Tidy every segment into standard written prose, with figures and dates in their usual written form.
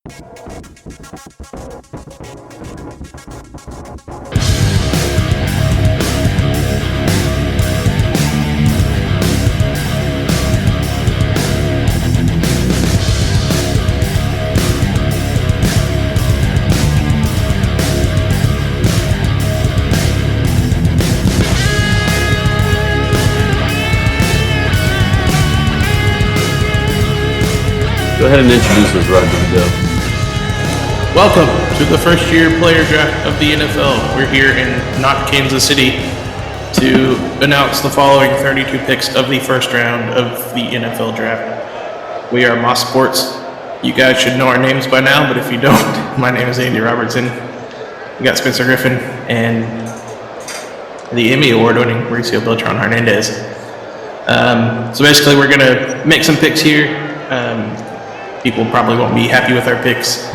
Go ahead and introduce us, Roger Goodell. Welcome to the first year player draft of the NFL. We're here in not Kansas City to announce the following 32 picks of the first round of the NFL draft. We are Moss Sports. You guys should know our names by now, but if you don't, my name is Andy Robertson. We got Spencer Griffin and the Emmy Award-winning Mauricio Beltran Hernandez. So basically, we're going to make some picks here. People probably won't be happy with our picks.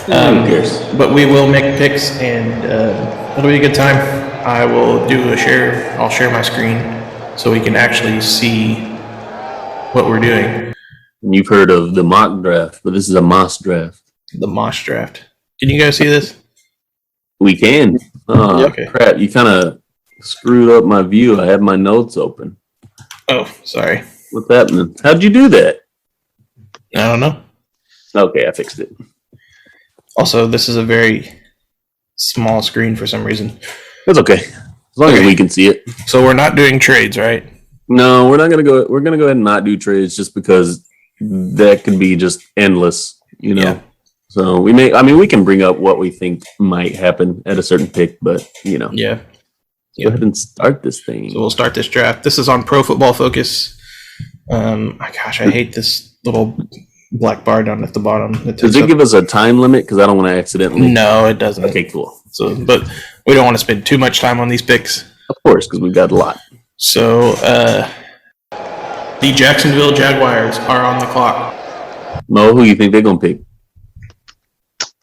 Who cares? But we will make picks, and it'll be a good time. I will do a share. I'll share my screen so we can actually see what we're doing. You've heard of the mock draft, but this is a Moss draft. The Moss draft. Can you guys see this? We can. Oh, Okay. Crap. You kind of screwed up my view. I had my notes open. Oh, sorry. What's happening? How'd you do that? I don't know. Okay, I fixed it. Also, this is a very small screen for some reason. That's okay. As long as we can see it. So we're not doing trades, right? No, we're not gonna go. We're gonna go ahead and not do trades just because that could be just endless, you know. Yeah. So we may. I mean, we can bring up what we think might happen at a certain pick, but you know. Yeah. Go ahead and start this thing. So we'll start this draft. This is on Pro Football Focus. I hate this little black bar down at the bottom. Does it give us a time limit? Because I don't want to accidentally. No, it doesn't. Okay, cool. So, but we don't want to spend too much time on these picks. Of course, because we've got a lot. So, the Jacksonville Jaguars are on the clock. Mo, who you think they're gonna pick?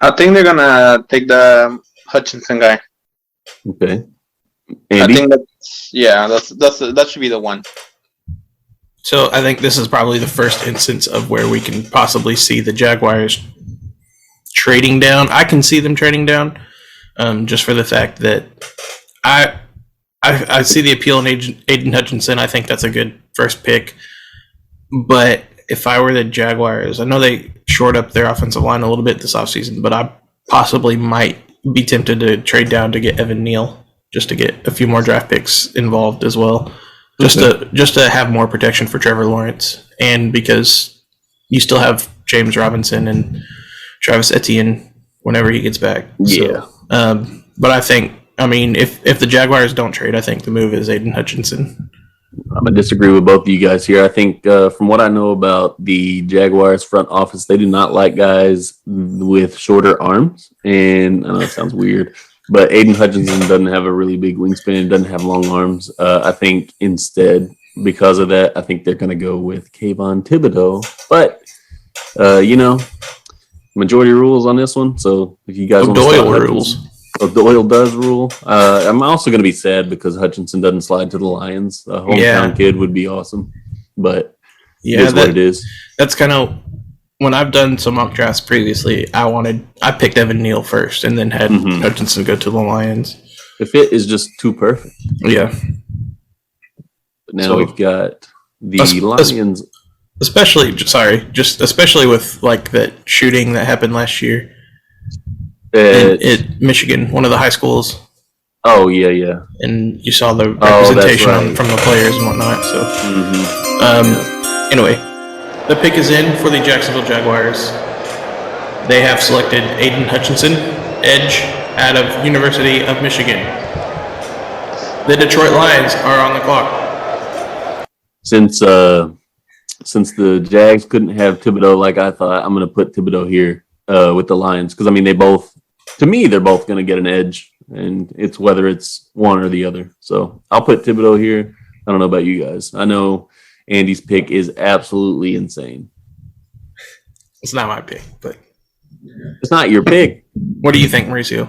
I think they're gonna take the Hutchinson guy. Okay. I Andy? think that should be the one. So I think this is probably the first instance of where we can possibly see the Jaguars trading down. I can see them trading down, just for the fact that I see the appeal in Aiden Hutchinson. I think that's a good first pick. But if I were the Jaguars, I know they shored up their offensive line a little bit this offseason, but I possibly might be tempted to trade down to get Evan Neal just to get a few more draft picks involved as well. Just to have more protection for Trevor Lawrence, and because you still have James Robinson and Travis Etienne whenever he gets back. Yeah. So, but I think, if the Jaguars don't trade, I think the move is Aiden Hutchinson. I'm gonna disagree with both of you guys here. I think from what I know about the Jaguars front office, they do not like guys with shorter arms. And I know it sounds weird, but Aiden Hutchinson doesn't have a really big wingspan, doesn't have long arms. I think instead, because of that, I think they're going to go with Kayvon Thibodeau. But, majority rules on this one. So if you guys want to Doyle rules. Doyle does rule. I'm also going to be sad because Hutchinson doesn't slide to the Lions. A hometown kid would be awesome. But it is what it is. That's kind of... When I've done some mock drafts previously, I picked Evan Neal first and then had Hutchinson go to the Lions. The fit is just too perfect. Yeah. But now we've got the Lions. Especially with like that shooting that happened last year at Michigan, one of the high schools. Oh, yeah. And you saw the representation from the players and whatnot. So, anyway. The pick is in for the Jacksonville Jaguars. They have selected Aiden Hutchinson, edge out of University of Michigan. The Detroit Lions are on the clock. Since the Jags couldn't have Thibodeau like I thought, I'm going to put Thibodeau here with the Lions. Because, they're both going to get an edge. And it's whether it's one or the other. So I'll put Thibodeau here. I don't know about you guys. I know Andy's pick is absolutely insane. It's not my pick, but it's not your pick. What do you think, Mauricio?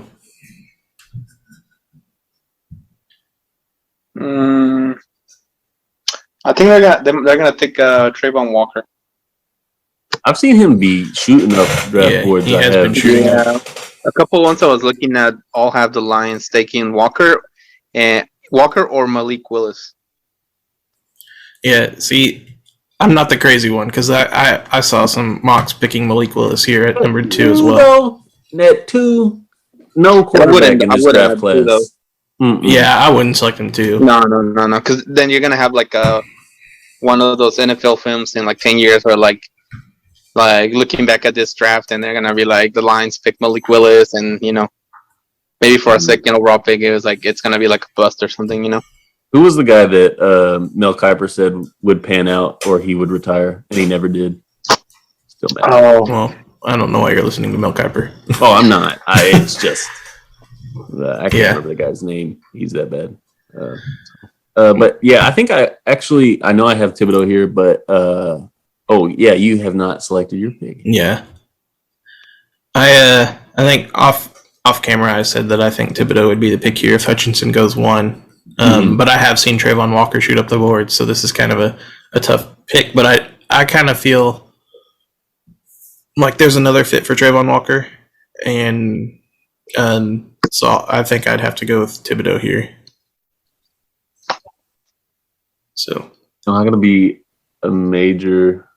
I think they're gonna take Trayvon Walker. I've seen him be shooting up draft Yeah, boards. he I has have. been shooting up. Yeah, a couple ones I was looking at all have the Lions taking Walker or Malik Willis. Yeah, see, I'm not the crazy one because I saw some mocks picking Malik Willis here at number 2 as well. Net 2, no quarterback in I this wouldn't draft have two, though. class. Mm-mm. Yeah, I wouldn't select him too. No, because then you're gonna have like one of those NFL films in like 10 years, where like looking back at this draft, and they're gonna be like the Lions pick Malik Willis, and maybe for a second overall pick, it was like it's gonna be like a bust or something. Who was the guy that Mel Kiper said would pan out or he would retire, and he never did? Still mad. Oh, Well, I don't know why you're listening to Mel Kiper. Oh, I'm not. It's just I can't Yeah. remember the guy's name. He's that bad. But yeah, I think I know I have Thibodeau here, but oh yeah, you have not selected your pick. Yeah, I think off camera I said that I think Thibodeau would be the pick here if Hutchinson goes 1. But I have seen Trayvon Walker shoot up the board, so this is kind of a tough pick. But I kind of feel like there's another fit for Trayvon Walker, and so I think I'd have to go with Thibodeau here. So I'm not gonna be a major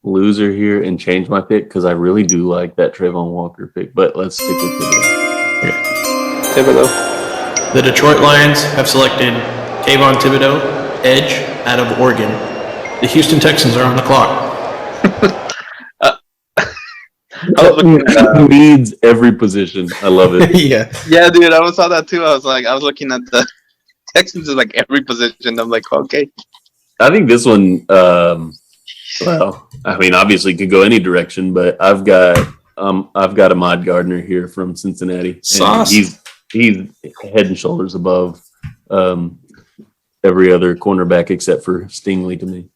loser here and change my pick because I really do like that Trayvon Walker pick. But let's stick with Thibodeau. Thibodeau. the Detroit Lions have selected Kayvon Thibodeau, edge, out of Oregon. The Houston Texans are on the clock. I was looking at, Needs every position. I love it. Yeah. yeah, dude, I saw that too. I was looking at the Texans is like every position. I'm like, okay. I think this one, well, I mean, obviously could go any direction, but I've got Ahmad Gardner here from Cincinnati. And Sauce. He's head and shoulders above every other cornerback except for Stingley to me.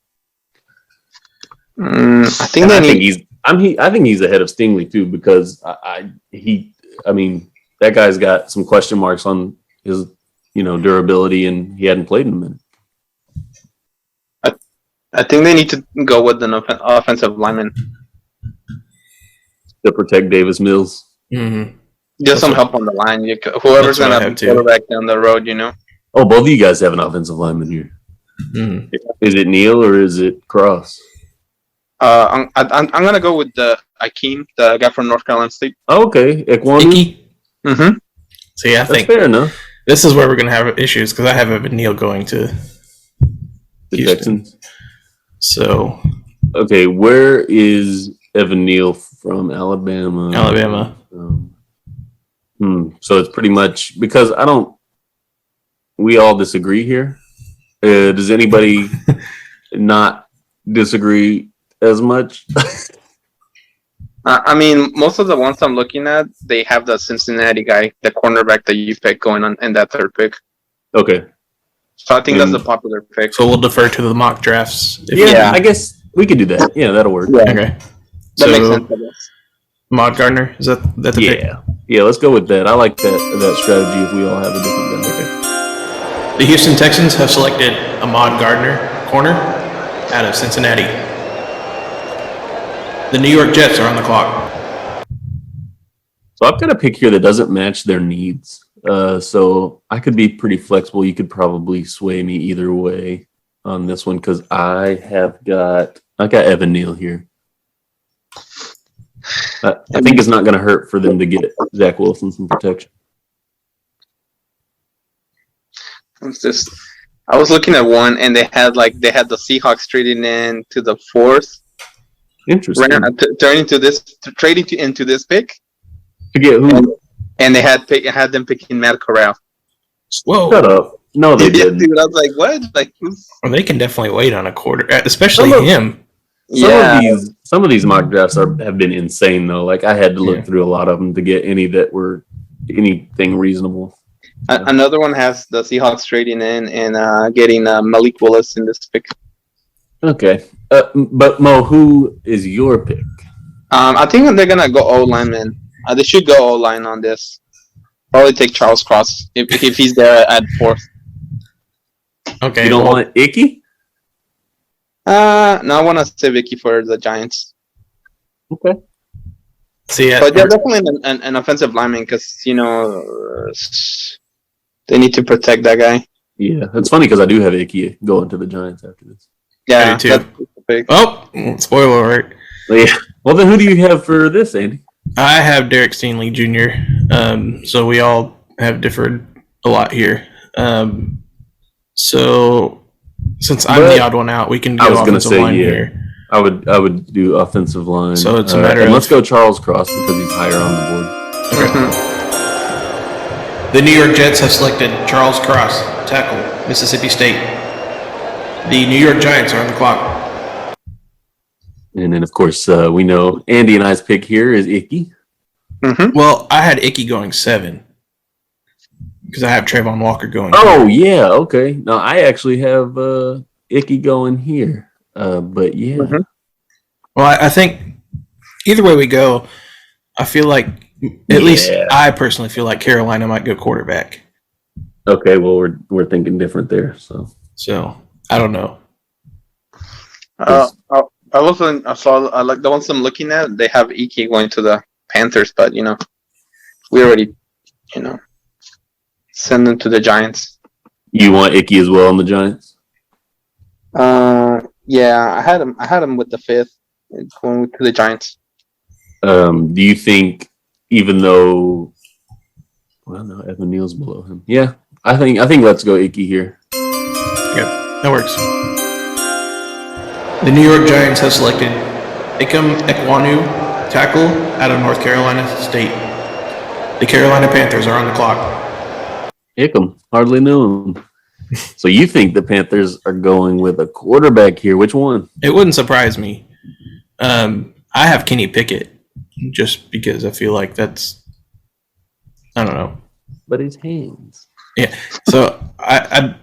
I think And they I think need. I think he's ahead of Stingley too because I mean that guy's got some question marks on his durability and he hadn't played in a minute. I think they need to go with an offensive lineman. To protect Davis Mills. Mm-hmm. Just some That's help on the line. Whoever's That's what I gonna have be too. quarterback down the road, Oh, both of you guys have an offensive lineman here. Mm-hmm. Is it Neal or is it Cross? I'm gonna go with the Akeem, the guy from North Carolina State. Oh, okay, Ekwonu. Icky. Mm-hmm. So yeah, I That's think fair enough. this is where we're going to have issues because I have Evan Neal going to The Houston. Texans. So Okay, where is Evan Neal from? Alabama. Alabama. So it's pretty much because we all disagree here. Does anybody not disagree as much? I mean, most of the ones I'm looking at, they have the Cincinnati guy, the cornerback that you picked going on in that third pick. Okay. So I think that's the popular pick. So we'll defer to the mock drafts. Yeah, I guess we could do that. Yeah, that'll work. Yeah, Okay. that makes So sense. I guess. Ahmad Gardner, is that the pick? Yeah, let's go with that. I like that strategy if we all have a different guy. The Houston Texans have selected Ahmad Gardner, corner, out of Cincinnati. The New York Jets are on the clock. So I've got a pick here that doesn't match their needs. So I could be pretty flexible. You could probably sway me either way on this one because I got Evan Neal here. I think it's not going to hurt for them to get Zach Wilson some protection. I was looking at one, and they had the Seahawks trading in to the fourth, Interesting. trading into this pick, To get who? and they had them picking Matt Corral. Whoa. Shut up. No, they Yeah, didn't. dude, I was like, what? Like, who's? Well, they can definitely wait on a quarter, especially Some of- him. Some of these mock drafts have been insane though. Like I had to look Yeah. through a lot of them to get any that were anything reasonable. Another one has the Seahawks trading in and getting Malik Willis in this pick. Okay, but Mo, who is your pick? I think they're gonna go O lineman. They should go O line on this. Probably take Charles Cross if he's there at fourth. Okay. You don't want Icky? No, I want to say Vicky for the Giants. Okay. See, But yeah, definitely an offensive lineman because they need to protect that guy. Yeah, it's funny because I do have Icky going to the Giants after this. Yeah, I do too. that's big. Oh, spoiler alert. But yeah. Well, then who do you have for this, Andy? I have Derek Stingley Jr. So we all have differed a lot here. So since I'm the odd one out, we can I go was gonna offensive say, line yeah. here. I would do offensive line. So it's a matter and of- let's go Charles Cross because he's higher on the board. The New York Jets have selected Charles Cross, tackle, Mississippi State. The New York Giants are on the clock. And then, of course, we know Andy and I's pick here is Icky. Well, I had Icky going 7 because I have Trayvon Walker going. Oh, yeah, okay. No, I actually have Icky going here. But yeah. Well, I think either way we go, I feel like, at least I personally feel like Carolina might go quarterback. Okay, well, we're thinking different there. So I don't know. I saw like the ones I'm looking at. They have Icky going to the Panthers, but we already send them to the Giants. You want Icky as well on the Giants? Yeah, I had him with the 5th going to the Giants. Do you think, even though, well, no, Evan Neal's below him. Yeah, I think let's go Icky here. Yep, that works. The New York Giants have selected Ikem Ekwonu, tackle, out of North Carolina State. The Carolina Panthers are on the clock. Ickham, hardly knew him. So you think the Panthers are going with a quarterback here? Which one? It wouldn't surprise me. I have Kenny Pickett just because I feel like that's, I don't know. But his hands. Yeah. So I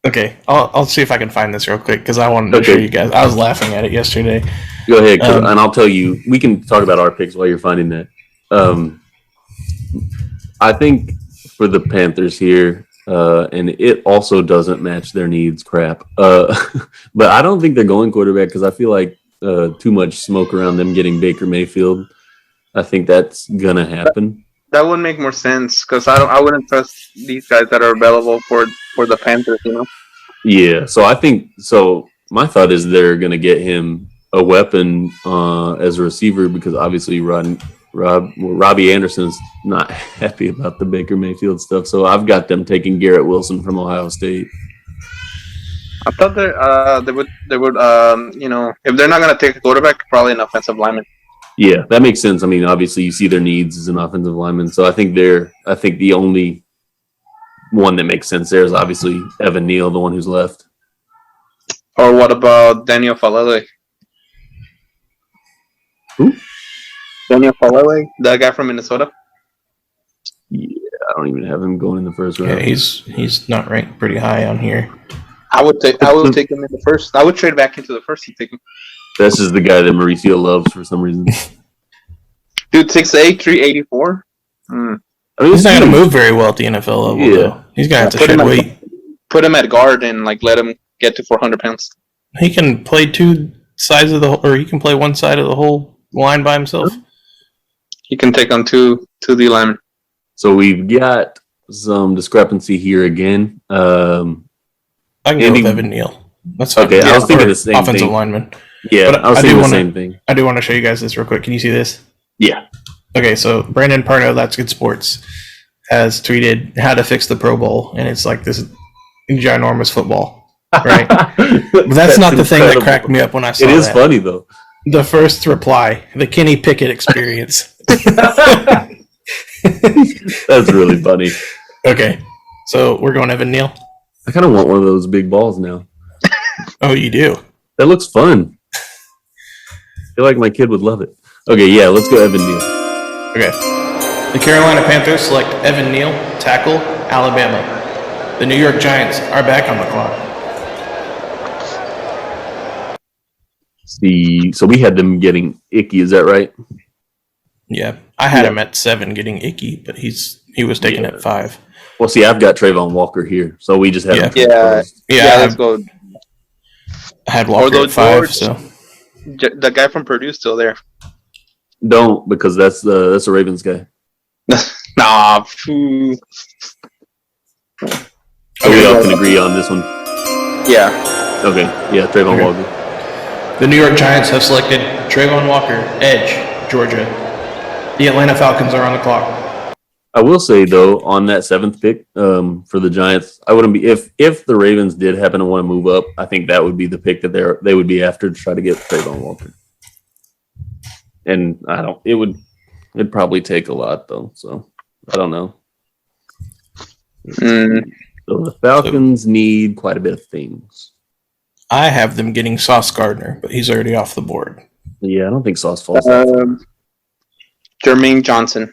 okay. I'll see if I can find this real quick because I wanted to show you guys. I was laughing at it yesterday. Go ahead, and I'll tell you. We can talk about our picks while you're finding that. I think for the Panthers here. And it also doesn't match their needs. Crap. But I don't think they're going quarterback because I feel like too much smoke around them getting Baker Mayfield. I think that's gonna happen. That would make more sense because I wouldn't trust these guys that are available for the Panthers. Yeah. So I think so. My thought is they're gonna get him a weapon as a receiver because obviously Robbie Anderson's not happy about the Baker Mayfield stuff, so I've got them taking Garrett Wilson from Ohio State. I thought they would if they're not going to take a quarterback, probably an offensive lineman. Yeah, that makes sense. I mean, obviously you see their needs as an offensive lineman, so I think the only one that makes sense there is obviously Evan Neal, the one who's left. Or what about Daniel Falele? Who? Daniel Falele, the guy from Minnesota. Yeah, I don't even have him going in the first round. Yeah, he's not ranked pretty high on here. I would take him in the first. I would trade back into the first and take him. This is the guy that Mauricio loves for some reason. Dude, 6'8", 384. I mean, He's not going to move very well at the NFL level. Yeah. Though. He's going to have to Put shed him at- weight. Put him at guard and let him get to 400 pounds. He can play two sides of or he can play one side of the whole line by himself. He can take on two D linemen. So we've got some discrepancy here again. I can go Andy- with Evan Neal. That's fine. Okay, I was thinking or the same offensive thing. lineman. Yeah, But I was I do thinking the wanna- same thing. I do want to show you guys this real quick. Can you see this? Yeah. Okay, so Brandon Parno, That's Good Sports, has tweeted how to fix the Pro Bowl, and it's like this ginormous football, right? But that's not the thing that cracked me up when I saw It is that. funny though. The first reply, the Kenny Pickett experience. That's really funny. Okay, so we're going Evan Neal. I kind of want one of those big balls now. Oh, you do? That looks fun. I feel like my kid would love it. Okay, yeah, let's go Evan Neal. Okay. The Carolina Panthers select Evan Neal, tackle, Alabama. The New York Giants are back on the clock. So we had them getting Icky, is that right? Yeah, I had him at 7 getting Icky, but he was taken at 5. Well, see, I've got Trayvon Walker here, so we just had him Yeah. first. Yeah, let's go. I had Walker Although at 5, George- so The guy from Purdue still there. Don't, because that's a Ravens guy. Nah. Phew. We all can agree on this one. Yeah. Okay, yeah, Trayvon Okay. Walker. The New York Giants have selected Trayvon Walker, edge, Georgia. The Atlanta Falcons are on the clock. I will say though, on that 7th pick for the Giants, I wouldn't be if the Ravens did happen to want to move up. I think that would be the pick that they would be after to try to get Trayvon Walker. And it'd probably take a lot though. So I don't know. So the Falcons need quite a bit of things. I have them getting Sauce Gardner, but he's already off the board. Yeah, I don't think Sauce falls that far. Jermaine Johnson.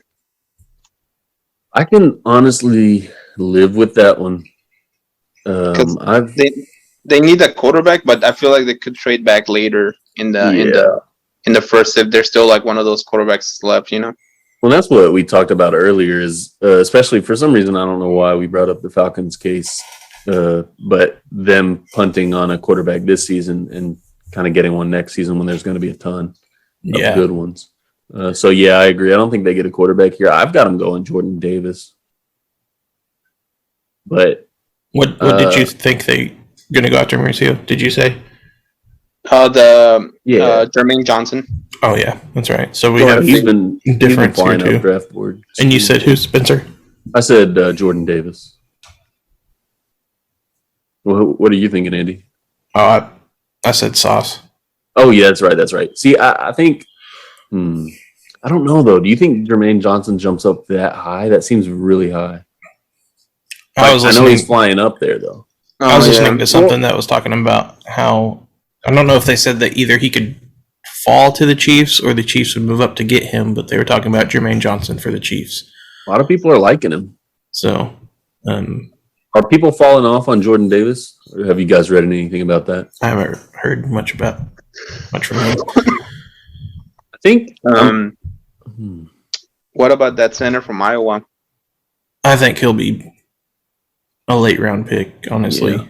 I can honestly live with that one. They need a quarterback, but I feel like they could trade back later in the first if there's still like one of those quarterbacks left, you know. Well, that's what we talked about earlier. Is especially for some reason I don't know why we brought up the Falcons case, but them punting on a quarterback this season and kind of getting one next season when there's going to be a ton of good ones. So yeah, I agree. I don't think they get a quarterback here. I've got them going Jordan Davis. But what did you think they going to go after, Mauricio? Did you say? Jermaine Johnson. Oh yeah, that's right. So we have he's been difference here flying too. up draft board. And you said who, Spencer? I said Jordan Davis. What are you thinking, Andy? Oh, I said Sauce. Oh yeah, that's right. See, I think. I don't know though. Do you think Jermaine Johnson jumps up that high? That seems really high. I know he's flying up there though. I was listening to something that was talking about how I don't know if they said that either he could fall to the Chiefs or the Chiefs would move up to get him, but they were talking about Jermaine Johnson for the Chiefs. A lot of people are liking him. So, are people falling off on Jordan Davis? Or have you guys read anything about that? I haven't heard much from him. I think. What about that center from Iowa? I think he'll be a late round pick, honestly. Yeah.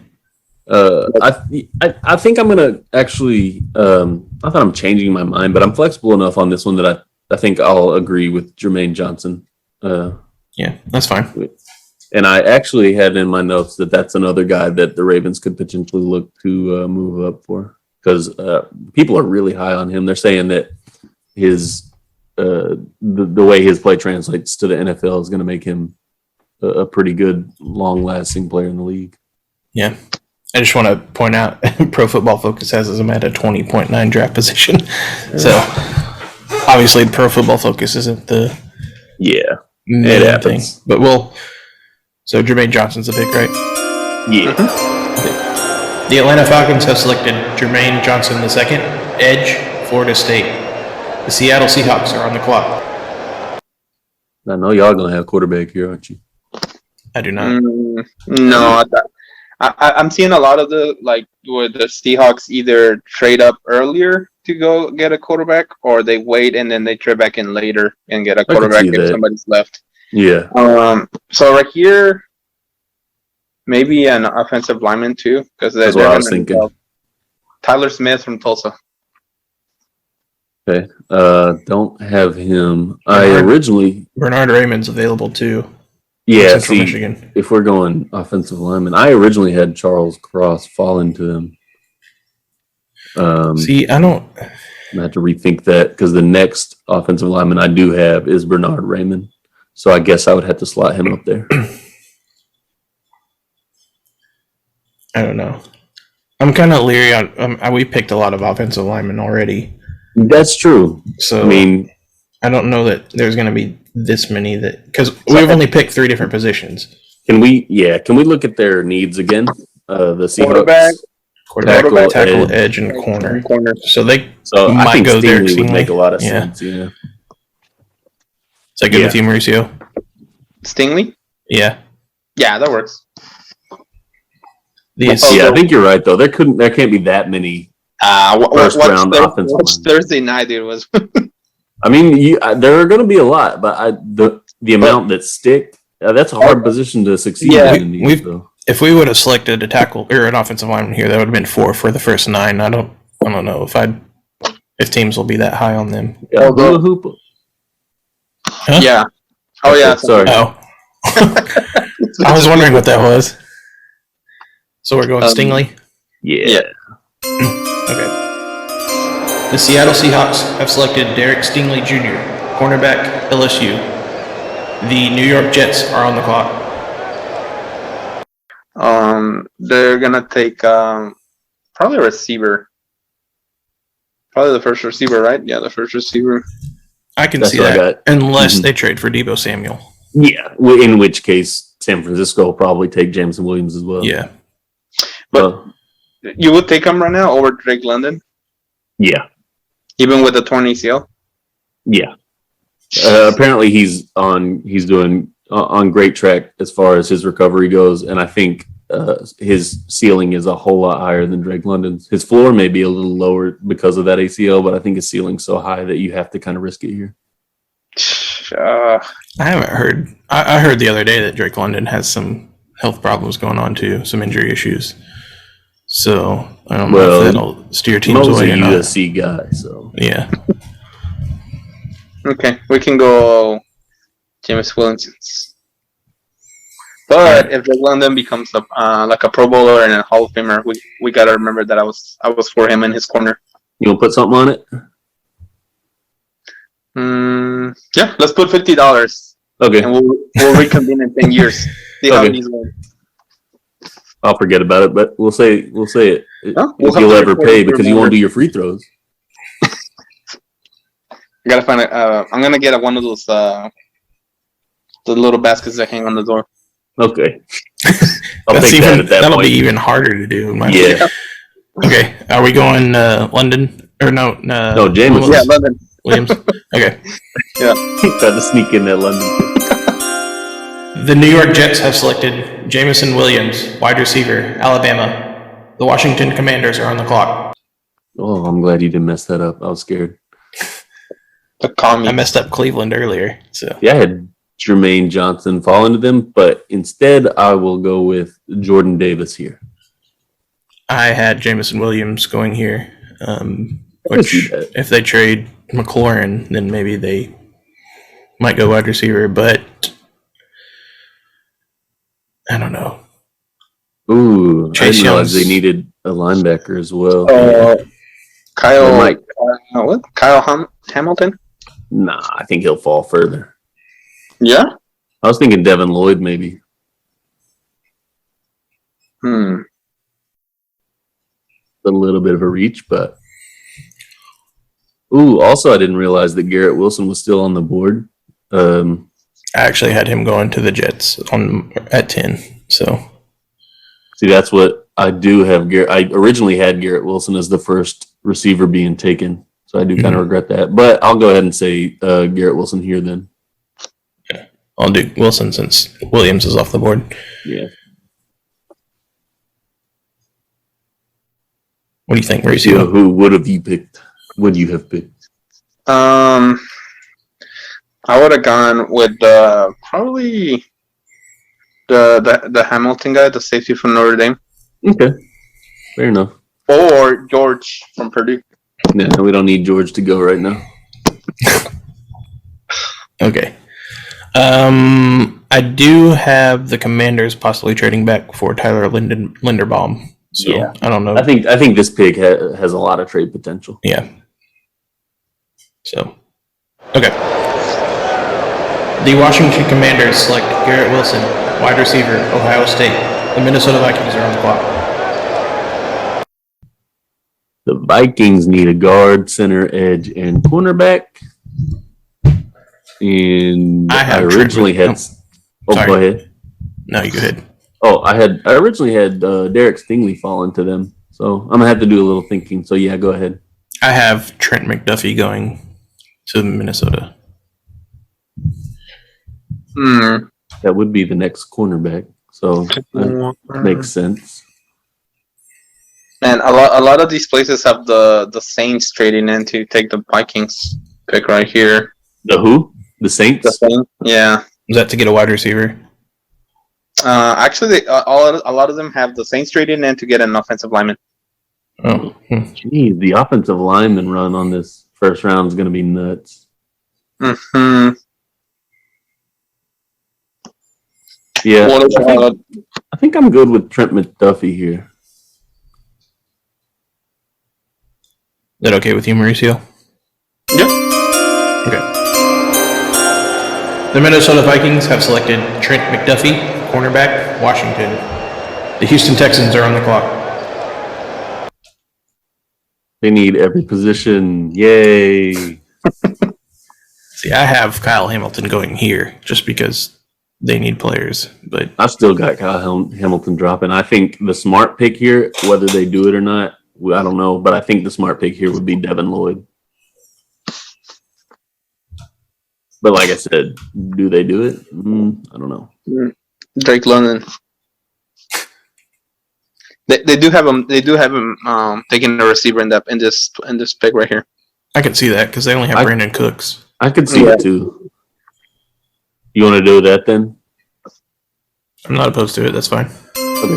I think I'm gonna actually. Not that I'm changing my mind, but I'm flexible enough on this one that I think I'll agree with Jermaine Johnson. Yeah, that's fine. And I actually had in my notes that that's another guy that the Ravens could potentially look to move up for because people are really high on him. They're saying that his the way his play translates to the NFL is going to make him a pretty good, long-lasting player in the league. Yeah. I just want to point out Pro Football Focus has him at a 20.9 draft position. So, obviously, Pro Football Focus isn't the main thing. But so Jermaine Johnson's the pick, right? Yeah. The Atlanta Falcons have selected Jermaine Johnson II, edge, Florida State. The Seattle Seahawks are on the clock. I know y'all going to have quarterback here, aren't you? I do not. No, I'm seeing a lot of where the Seahawks either trade up earlier to go get a quarterback, or they wait and then they trade back in later and get a quarterback if somebody's left. Yeah. So right here, maybe an offensive lineman too, because that's what I was thinking. Tyler Smith from Tulsa. Okay. Don't have him. Bernard Raymond's available too. Yeah, Central Michigan. If we're going offensive lineman, I originally had Charles Cross fall into them. I don't. I have to rethink that because the next offensive lineman I do have is Bernard Raymond. So I guess I would have to slot him up there. I don't know. I'm kind of leery on. We picked a lot of offensive linemen already. That's true. So I mean, I don't know that there's going to be this many because we've only picked 3 different positions. Can we look at their needs again? The Seahawks. Quarterback, tackle, edge, and corner. So they might I think go there. Stingley would make a lot of sense. Yeah. Is that good with you, Mauricio? Stingley? Yeah. Yeah, that works. I think you're right though. There can't be that many first round offensive. What's Thursday night? It was. I mean, there are going to be a lot, but the amount that stick. That's a hard position to succeed in. If we would have selected a tackle or an offensive lineman here, that would have been 4 for the first 9. I don't know if I'd if teams will be that high on them. Yeah, Although- hula hoop. Huh? Yeah. Oh yeah. Sorry. Oh. I was wondering what that was. So we're going Stingley? Yeah. Okay. The Seattle Seahawks have selected Derek Stingley Jr., cornerback, LSU. The New York Jets are on the clock. They're gonna take probably a receiver. Probably the first receiver, right? Yeah, the first receiver. I can That's see what I that. got. Unless Mhm. they trade for Debo Samuel. Yeah. In which case, San Francisco will probably take Jameson Williams as well. Yeah. But you would take him right now over Drake London, Yeah. even with the torn ACL. Yeah. Apparently, he's doing on great track as far as his recovery goes, and I think his ceiling is a whole lot higher than Drake London's. His floor may be a little lower because of that ACL, but I think his ceiling's so high that you have to kind of risk it here. I haven't heard. I heard the other day that Drake London has some health problems going on too, some injury issues. So I don't know Well, if that'll steer teams Mo's a away or not. USC guy, so Yeah. Okay, we can go James Williams. But if Drake London becomes like a Pro Bowler and a Hall of Famer, we gotta remember that I was for him in his corner. you want to put something on it? Yeah, let's put $50, Okay, and we'll reconvene in 10 years. See how Okay. he's going. I'll forget about it, but we'll say it. We'll If have you'll to ever record pay it for because you more. won't do your free throws. I gotta find I'm gonna get one of those the little baskets that hang on the door. Okay, I'll take that at that that'll point. be even harder to do. Yeah, Okay. Are we going London or no? No, Jameson. Yeah, London. Williams. Okay. tried to sneak in that London. The New York Jets have selected Jameson Williams, wide receiver, Alabama. The Washington Commanders are on the clock. Oh, I'm glad you didn't mess that up. I was scared. The commie. I messed up Cleveland earlier, so Yeah, I had Jermaine Johnson fall into them, but instead I will go with Jordan Davis here. I had Jameson Williams going here. I can Which, see that. if they trade McLaurin, then maybe they might go wide receiver, but I don't know. Ooh, I Chase didn't realize Young's- they needed a linebacker as well. Kyle. They might- What? Kyle Hamilton? Nah, I think he'll fall further. Yeah. I was thinking Devin Lloyd maybe. Hmm. A little bit of a reach, but ooh, also I didn't realize that Garrett Wilson was still on the board. I actually had him going to the Jets at 10. So See, that's what I do have. I originally had Garrett Wilson as the first receiver being taken, so I do kind of regret that. But I'll go ahead and say Garrett Wilson here then. I'll do Wilson since Williams is off the board. Yeah. What do you think, So Mauricio? who would have you picked? Would you have picked? I would have gone with probably the Hamilton guy, the safety from Notre Dame, Okay, fair enough. or George from Purdue. Yeah, we don't need George to go right now. Okay. I do have the Commanders possibly trading back for Tyler Linderbaum. So Yeah. I don't know. I think this pick has a lot of trade potential. Yeah. So, okay. The Washington Commanders select Garrett Wilson, wide receiver, Ohio State. The Minnesota Vikings are on the clock. The Vikings need a guard, center, edge, and cornerback. And I I have originally Trent- had. Oh, sorry. go ahead. No, you go ahead. Oh, I originally had Derek Stingley fall into them, so I'm gonna have to do a little thinking. So yeah, go ahead. I have Trent McDuffie going to Minnesota. Hmm. That would be the next cornerback, so that makes sense. Man, a lot of these places have the Saints trading in to take the Vikings pick right here. The who? The Saints? The Saints? Yeah. Is that to get a wide receiver? Actually, a lot of them have the Saints trading in to get an offensive lineman. Oh, Geez, the offensive lineman run on this first round is going to be nuts. Hmm. Yeah, What about I think I'm good with Trent McDuffie here. Is that okay with you, Mauricio? Yep. Okay. The Minnesota Vikings have selected Trent McDuffie, cornerback, Washington. The Houston Texans are on the clock. They need every position. Yay. See, I have Kyle Hamilton going here just because they need players, but I've still got Kyle Hamilton dropping. I think the smart pick here, whether they do it or not, I don't know, but I think the smart pick here would be Devin Lloyd. But like I said, do they do it? I don't know. Drake London? They do have him. They do have him taking a receiver in this pick right here. I can see that because they only have Brandon Cooks. I could see it too. You want to do that then? I'm not opposed to it. That's fine. Okay.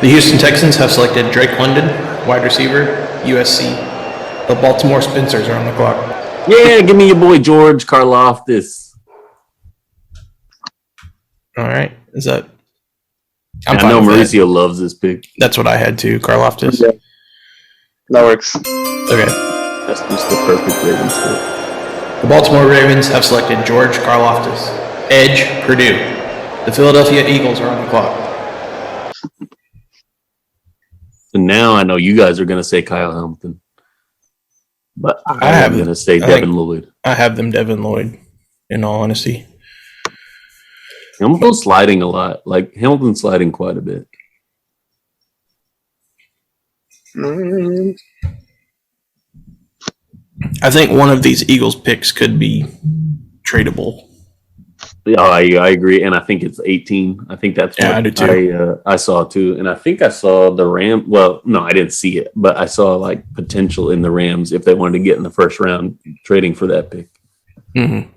The Houston Texans have selected Drake London, wide receiver, USC. The Baltimore Spencers are on the clock. Yeah, give me your boy George Karlaftis. All right. Is that? I know Mauricio loves this pick. That's what I had too. Karlaftis. Yeah. That works. Okay. That's just the perfect Ravens pick. The Baltimore Ravens have selected George Karlaftis, edge, Purdue. The Philadelphia Eagles are on the clock. So now I know you guys are going to say Kyle Hamilton. But I'm going to say Devin Lloyd. I have them Devin Lloyd, in all honesty. Hamilton's sliding a lot. Like, Hamilton's sliding quite a bit. I think one of these Eagles picks could be tradable. Yeah, I agree. And I think it's 18. I think that's what I do too. I saw too. And I think I saw the Rams. Well, no, I didn't see it. But I saw, like, potential in the Rams if they wanted to get in the first round trading for that pick. Mm-hmm.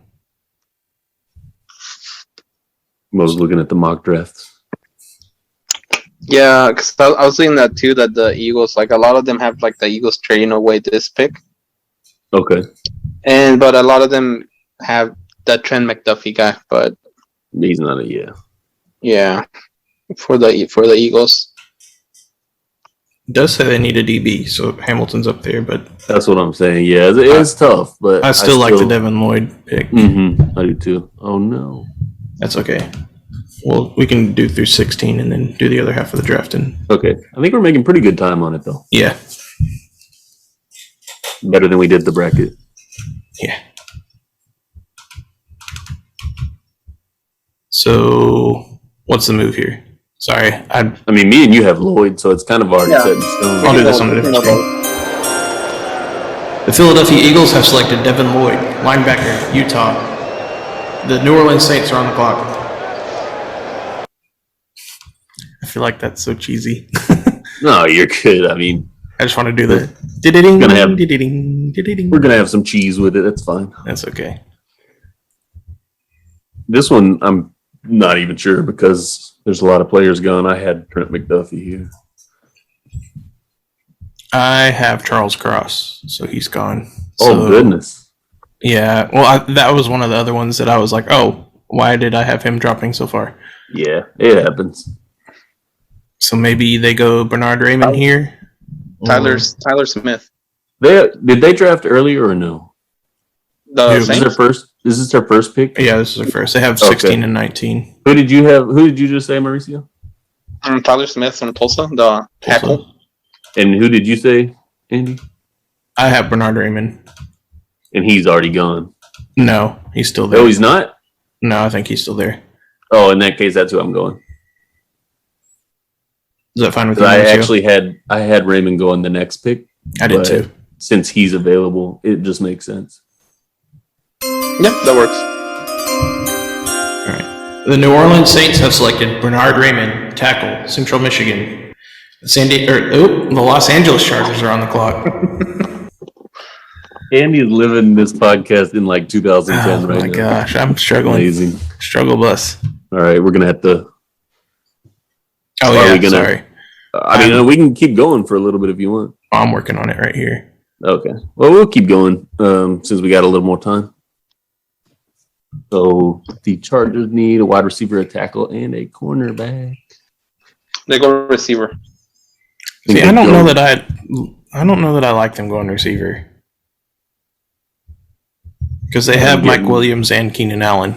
I was looking at the mock drafts. Yeah, because I was seeing that too. That the Eagles, like a lot of them have like the Eagles trading away this pick. Okay. But a lot of them have that Trent McDuffie guy. But He's not a yeah, for the Eagles. It does say they need a DB, so Hamilton's up there, but That's what I'm saying. Yeah, it's tough, but I still like the Devin Lloyd pick. Mm-hmm. I do too. Oh no. That's okay. Well, we can do through 16 and then do the other half of the draft. Okay. I think we're making pretty good time on it, though. Yeah. Better than we did the bracket. Yeah. So, what's the move here? Sorry. I mean, me and you have Lloyd, so it's kind of already set in stone. I'll do this on a different screen. The Philadelphia Eagles have selected Devin Lloyd, linebacker, Utah. The New Orleans Saints are on the clock. I feel like that's so cheesy. No, you're good. I mean, I just want to do the we're gonna have some cheese with it. That's fine. That's okay. This one, I'm not even sure because there's a lot of players gone. I had Trent McDuffie here. I have Charles Cross, so he's gone. Oh, goodness. Yeah, well, that was one of the other ones that I was like, oh, why did I have him dropping so far? Yeah, it happens. So maybe they go Bernard Raymond here? Tyler Smith. Did they draft earlier or no? Is this their first pick? Yeah, this is their first. They have 16 and 19. Who did you have? Who did you just say, Mauricio? Tyler Smith from Tulsa, the tackle. And who did you say, Andy? I have Bernard Raymond. And he's already gone. No, he's still there. Oh, he's not? No, I think he's still there. Oh, in that case, that's who I'm going. Is that fine with you? I actually had Raymond go on the next pick. I did too. Since he's available, it just makes sense. Yep, that works. All right. The New Orleans Saints have selected Bernard Raymond, tackle, Central Michigan. The Los Angeles Chargers are on the clock. Andy's living this podcast in like 2010 right now. Oh my gosh, I'm struggling. Amazing. Struggle bus. All right, we're gonna have to. Oh yeah, sorry. I mean, we can keep going for a little bit if you want. I'm working on it right here. Okay. Well, we'll keep going since we got a little more time. So the Chargers need a wide receiver, a tackle, and a cornerback. They go receiver. See, I don't know that I like them going receiver because they have Mike Williams and Keenan Allen.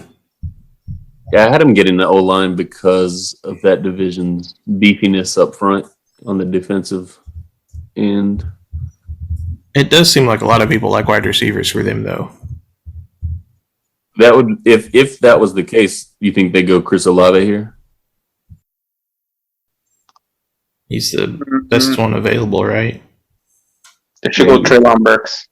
Yeah, I had him getting the O-line because of that division's beefiness up front on the defensive end. It does seem like a lot of people like wide receivers for them, though. That would, if that was the case, you think they go Chris Olave here? He's the best one available, right? They should go Treylon Burks.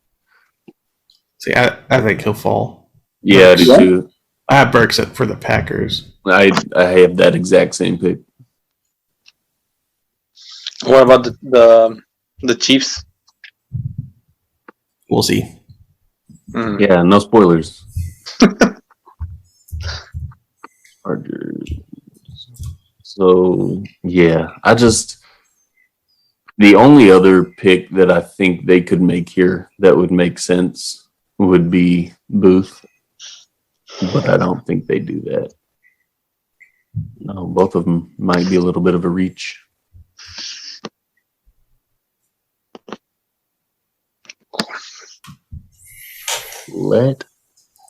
See, I think he'll fall. Yeah, I do too. I have Burks for the Packers. I have that exact same pick. What about the Chiefs? We'll see. Yeah, no spoilers. Chargers. So yeah, the only other pick that I think they could make here that would make sense would be Booth, but I don't think they do that. No, both of them might be a little bit of a reach.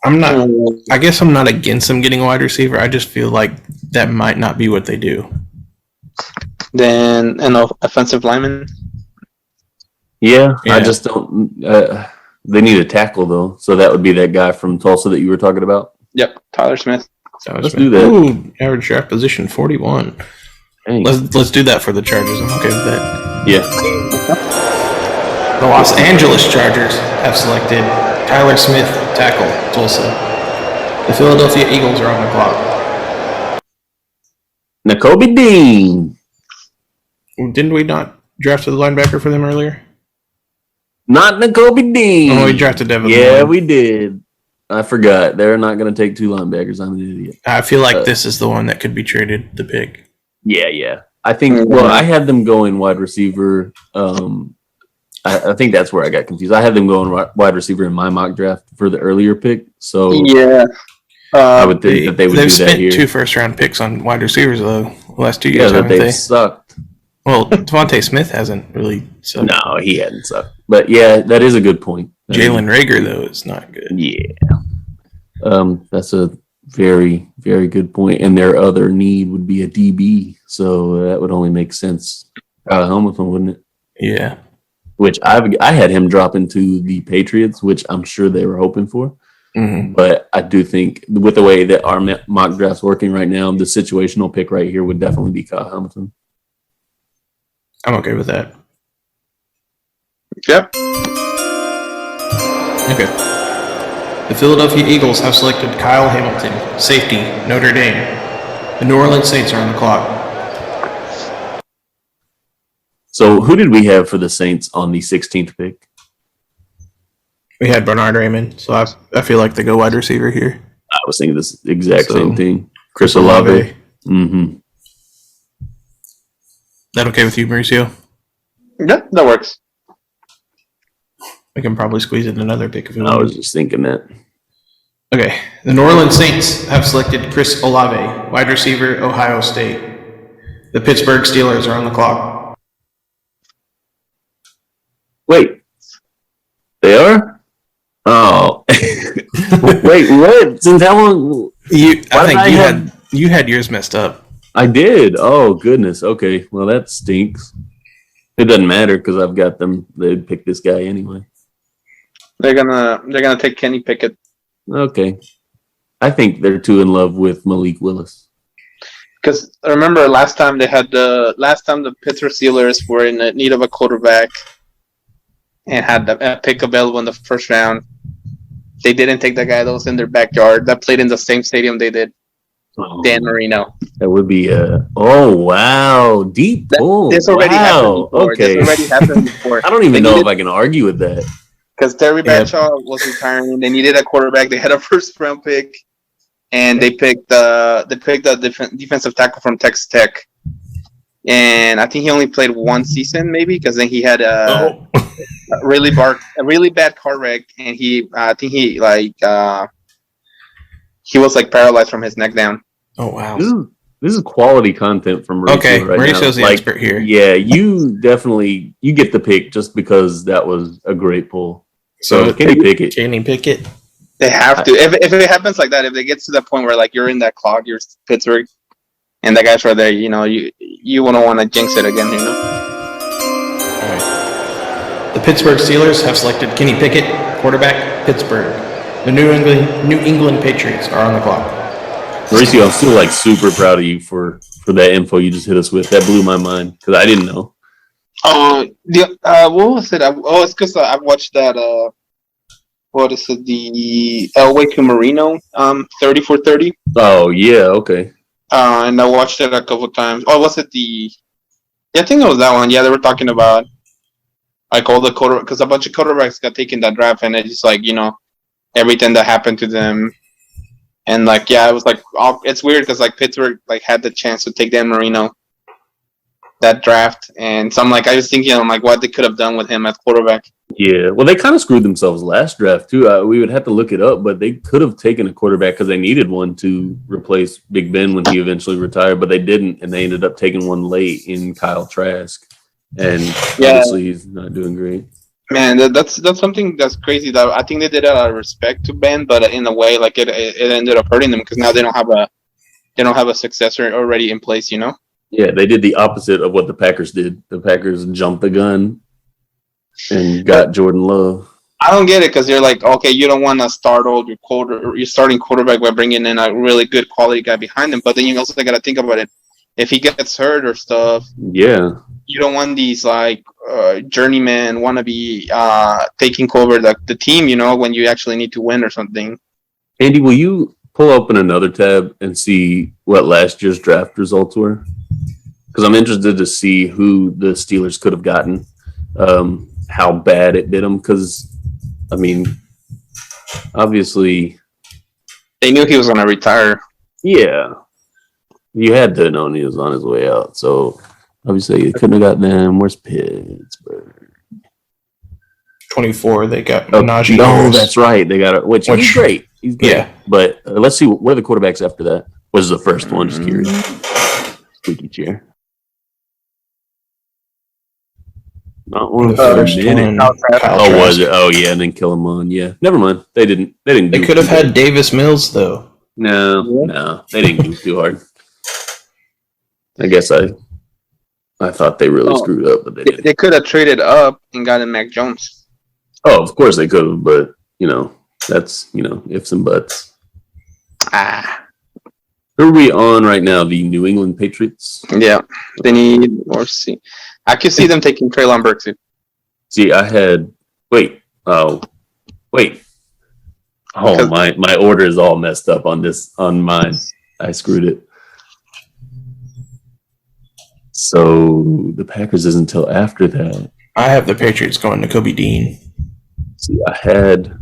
I guess I'm not against them getting a wide receiver. I just feel like that might not be what they do. Then an offensive lineman. Yeah, I just don't. They need a tackle though, so that would be that guy from Tulsa that you were talking about. Yep, Tyler Smith. Let's do that. Ooh, average draft position 41. Dang. Let's do that for the Chargers. I'm okay with that. Yeah. The Los Angeles Chargers have selected Tyler Smith, tackle, Tulsa. The Philadelphia Eagles are on the clock. Nakobe Dean. Didn't we not draft the linebacker for them earlier? Not Nakobe Dean. Oh, we drafted Devin Yeah, Lloyd. we did. I forgot. They're not going to take two linebackers. I'm an idiot. I feel like this is the one that could be traded, the pick. Yeah. I think, well, I had them going wide receiver. I think that's where I got confused. I had them going wide receiver in my mock draft for the earlier pick. So yeah, I would think that they would do that spent here. 2 first-round picks on wide receivers, though, the last 2 years, Yeah, haven't but they? they sucked. Well, Devontae Smith hasn't really sucked. No, he hadn't sucked. But yeah, that is a good point. Jalen Rager, though, is not good. Yeah. That's a very, very good point. And their other need would be a DB. So that would only make sense. Kyle Hamilton, wouldn't it? Yeah. Which I had him drop into the Patriots, which I'm sure they were hoping for. Mm-hmm. But I do think with the way that our mock draft's working right now, the situational pick right here would definitely be Kyle Hamilton. I'm okay with that. Yep. Okay. The Philadelphia Eagles have selected Kyle Hamilton, safety, Notre Dame. The New Orleans Saints are on the clock. So who did we have for the Saints on the 16th pick? We had Bernard Raymond, so I feel like they go wide receiver here. I was thinking this exact So, same thing. Chris Olave. Mm-hmm. That okay with you, Mauricio? Yeah, that works. We can probably squeeze in another pick if we I want. was just thinking that. Okay. The New Orleans Saints have selected Chris Olave, wide receiver, Ohio State. The Pittsburgh Steelers are on the clock. Wait. They are? Oh. Wait, what? Since how long? You had yours messed up. I did. Oh, goodness. Okay. Well, that stinks. It doesn't matter because I've got them. They'd pick this guy anyway. They're gonna take Kenny Pickett. Okay. I think they're too in love with Malik Willis. Because remember last time the Pittsburgh Steelers were in need of a quarterback and had the pick available in the first round. They didn't take the guy that was in their backyard that played in the same stadium they did. Dan Marino. That would be oh wow, deep pull. This already happened before. Okay. This already happened before. I don't even know if I can argue with that. Because Terry Bradshaw was retiring. They needed a quarterback. They had a first round pick, and they picked the defensive tackle from Texas Tech. and I think he only played one season, maybe, because then he had Oh. a really bad car wreck, and I think he was like paralyzed from his neck down. Oh wow. This is quality content from Mauricio Okay, right Mauricio's now. the expert here. Yeah, you get the pick just because that was a great pull. So Kenny Pickett. Kenny Pickett. They have to. If it happens like that, if it gets to that point where like you're in that clock, you're Pittsburgh, and that guy's right there, you wouldn't want to jinx it again, All right. The Pittsburgh Steelers have selected Kenny Pickett, quarterback, Pittsburgh. The New England Patriots are on the clock. Mauricio, I'm still like super proud of you for that info you just hit us with. That blew my mind because I didn't know. What was it? It's because I've watched that. What is it? The Elway to Marino 30 for 30. Oh yeah, okay. And I watched it a couple times. Oh, was it the? Yeah, I think it was that one. Yeah, they were talking about like all the quarterbacks, because a bunch of quarterbacks got taken that draft, and it's just like everything that happened to them, and like it was like it's weird because like Pittsburgh like had the chance to take Dan Marino that draft, and so I was thinking like what they could have done with him at quarterback. Yeah, well, they kind of screwed themselves last draft too. We would have to look it up, but they could have taken a quarterback because they needed one to replace Big Ben when he eventually retired, but they didn't, and they ended up taking one late in Kyle Trask, and obviously he's not doing great. Man, that's something that's crazy. That I think they did it out of respect to Ben, but in a way, like it ended up hurting them because now they don't have a successor already in place. Yeah, they did the opposite of what the Packers did. The Packers jumped the gun and got Jordan Love. I don't get it because you're like, okay, you don't want to start your starting quarterback by bringing in a really good quality guy behind him, but then you also got to think about it. If he gets hurt or stuff, yeah, you don't want these like journeyman wannabe taking over the team. When you actually need to win or something. Andy, will you pull open another tab and see what last year's draft results were? Because I'm interested to see who the Steelers could have gotten, how bad it did them. Because, I mean, obviously, they knew he was going to retire. Yeah, you had to know he was on his way out. So obviously, you couldn't have got them. Where's Pittsburgh? 24. They got Najee. No, that's right. They got it. Which he's great. He's great. Yeah. But let's see. What are the quarterbacks after that? Was the first one? Just curious. Squeaky chair. Not one of the first one. Oh, was it? Oh, yeah. And then kill him on. Yeah. Never mind. They didn't. They could have had Davis Mills though. No. They didn't do too hard. I guess I thought they really screwed up, but they didn't. They could have traded up and gotten Mac Jones. Oh, of course they could have, but that's ifs and buts. Who are we on right now? The New England Patriots? Yeah. They need more see. I could see them taking Treylon Burks too. See, I had Oh, my order is all messed up on mine. I screwed it. So the Packers isn't until after that. I have the Patriots going to Kobe Dean. See, that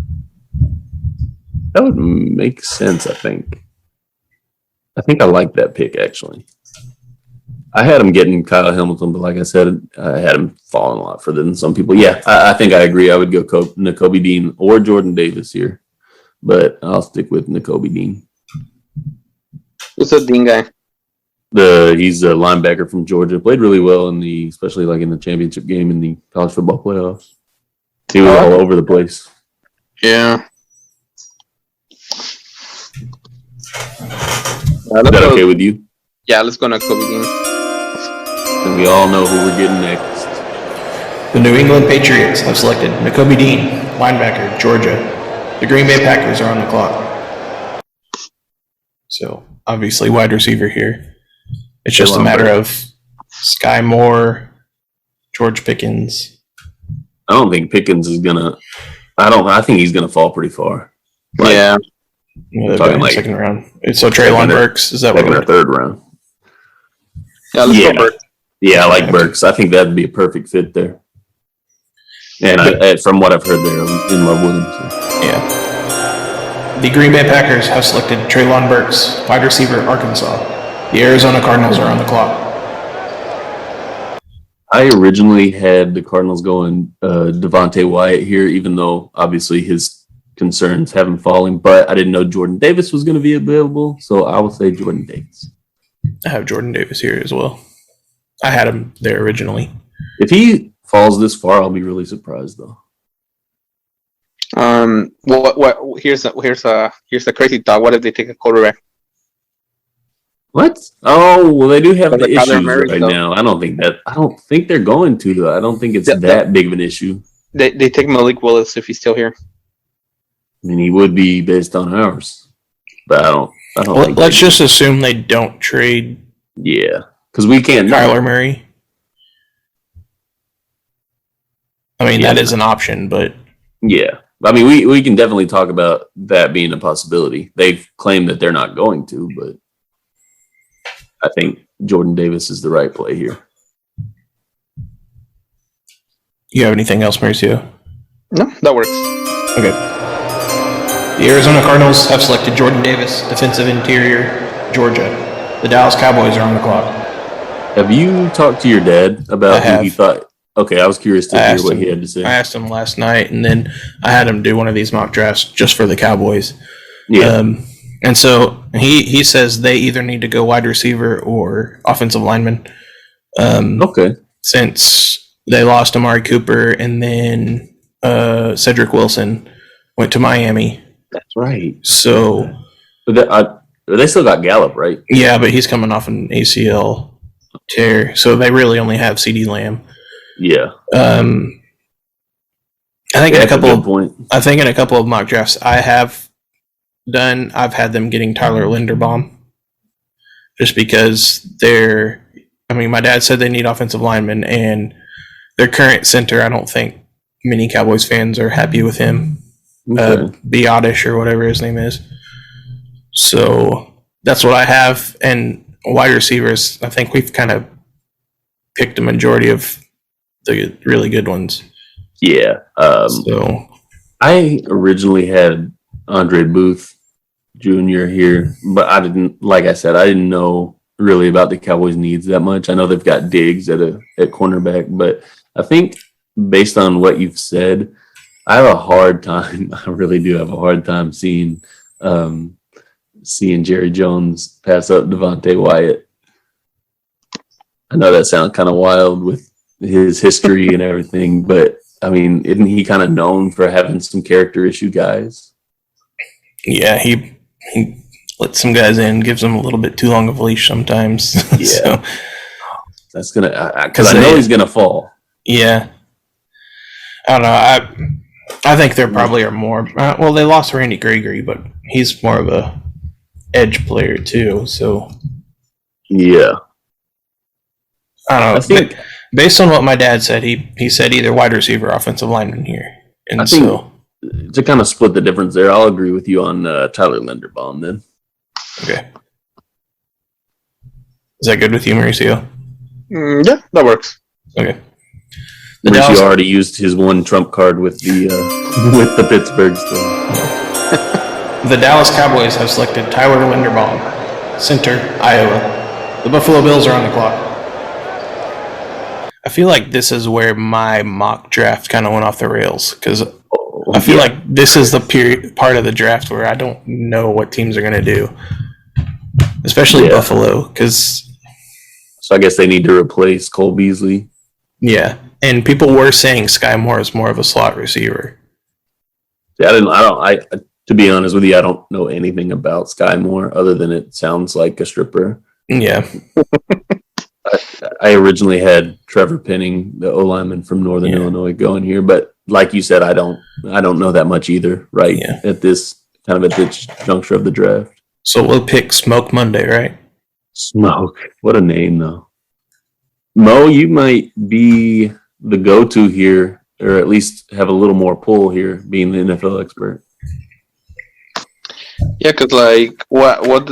would make sense, I think. I think I like that pick, actually. I had him getting Kyle Hamilton, but like I said, I had him falling a lot further than some people. Yeah, I think I agree. I would go Nakobe Dean or Jordan Davis here, but I'll stick with Nakobe Dean. Who's a Dean guy? He's a linebacker from Georgia. Played really well especially like in the championship game in the college football playoffs. He was all over the place. Yeah. Is that okay with you? Yeah, let's go Nakobe Dean. And we all know who we're getting next. The New England Patriots have selected Nakobe Dean, linebacker, Georgia. The Green Bay Packers are on the clock. So, obviously, wide receiver here. It's just a matter of Sky Moore, George Pickens. I don't think Pickens is gonna. I think he's gonna fall pretty far. Yeah. Talking like second round. So Treylon Burks, is that second or third round? Yeah, let's go Burks. Yeah, I like Burks. I think that'd be a perfect fit there. And from what I've heard, they're in love with him. So. Yeah. The Green Bay Packers have selected Treylon Burks, wide receiver, Arkansas. The Arizona Cardinals are on the clock. I originally had the Cardinals going Devontae Wyatt here, even though obviously his concerns haven't fallen, but I didn't know Jordan Davis was going to be available, so I will say Jordan Davis. I have Jordan Davis here as well. I had him there originally. If he falls this far, I'll be really surprised, though. Here's a crazy thought. What if they take a quarterback? What? Oh, well, they do have But the the Kyler issues Murray, right though. now. I don't think they're going to, though. I don't think it's Yeah, that big of an issue. They take Malik Willis if he's still here. I mean, he would be based on ours, but I don't think. Let's just assume they don't trade Yeah, because we can't. Kyler Murray. I mean, Yeah. that is an option, but Yeah, I mean, we can definitely talk about that being a possibility. They've claimed that they're not going to, but I think Jordan Davis is the right play here. you have anything else, Mauricio? No, that works. Okay. The Arizona Cardinals have selected Jordan Davis, defensive interior, Georgia. The Dallas Cowboys are on the clock. Have you talked to your dad about I who he have. thought? Okay, I was curious to I hear asked what him- he had to say. I asked him last night, and then I had him do one of these mock drafts just for the Cowboys. Yeah, And so he says they either need to go wide receiver or offensive lineman. okay. Since they lost Amari Cooper and then Cedric Wilson went to Miami. That's right. So But they still got Gallup, right? yeah, but he's coming off an ACL tear, so they really only have CeeDee Lamb. Yeah. I think in a That's a couple good of point. I think in a couple of mock drafts I've had them getting Tyler Linderbaum just because my dad said they need offensive linemen, and their current center, I don't think many Cowboys fans are happy with him. Okay. Biotish or whatever his name is. So that's what I have. And wide receivers, I think we've kind of picked a majority of the really good ones. Yeah. So I originally had Andre Booth Jr. here, but I didn't know really about the Cowboys' needs that much. I know they've got Diggs at cornerback, but I think based on what you've said, I have a hard time. I really do have a hard time seeing Jerry Jones pass up Devontae Wyatt. I know that sounds kind of wild with his history and everything, but I mean, isn't he kind of known for having some character issue guys? yeah, he lets some guys in, gives them a little bit too long of a leash sometimes. Yeah. So, That's gonna because I know he's gonna fall. yeah. I don't know. I think there probably are more. Well, they lost Randy Gregory, but he's more of a edge player too. So Yeah, I don't know. I think Based on what my dad said, he said either wide receiver or offensive lineman here. And I think so, to kind of split the difference there, I'll agree with you on Tyler Linderbaum then. okay. Is that good with you, Mauricio? Yeah, that works. Okay. The Mauricio Dallas, already used his one trump card with the with the Pittsburgh stuff. the Dallas Cowboys have selected Tyler Linderbaum, center, Iowa. The Buffalo Bills are on the clock. I feel like this is where my mock draft kind of went off the rails because I feel like this is the part of the draft where I don't know what teams are going to do, especially Yeah. Buffalo. Because So I guess they need to replace Cole Beasley. yeah, and people were saying Sky Moore is more of a slot receiver. Yeah, to be honest with you, I don't know anything about Sky Moore other than it sounds like a stripper. Yeah, I originally had Trevor Penning, the O lineman from Northern Illinois, going here, but like you said, I don't know that much either. Right Yeah. at this juncture of the draft. so we'll pick Smoke Monday, right? Smoke, what a name though. Mo, you might be the go-to here, or at least have a little more pull here, being the NFL expert. Yeah, because like, what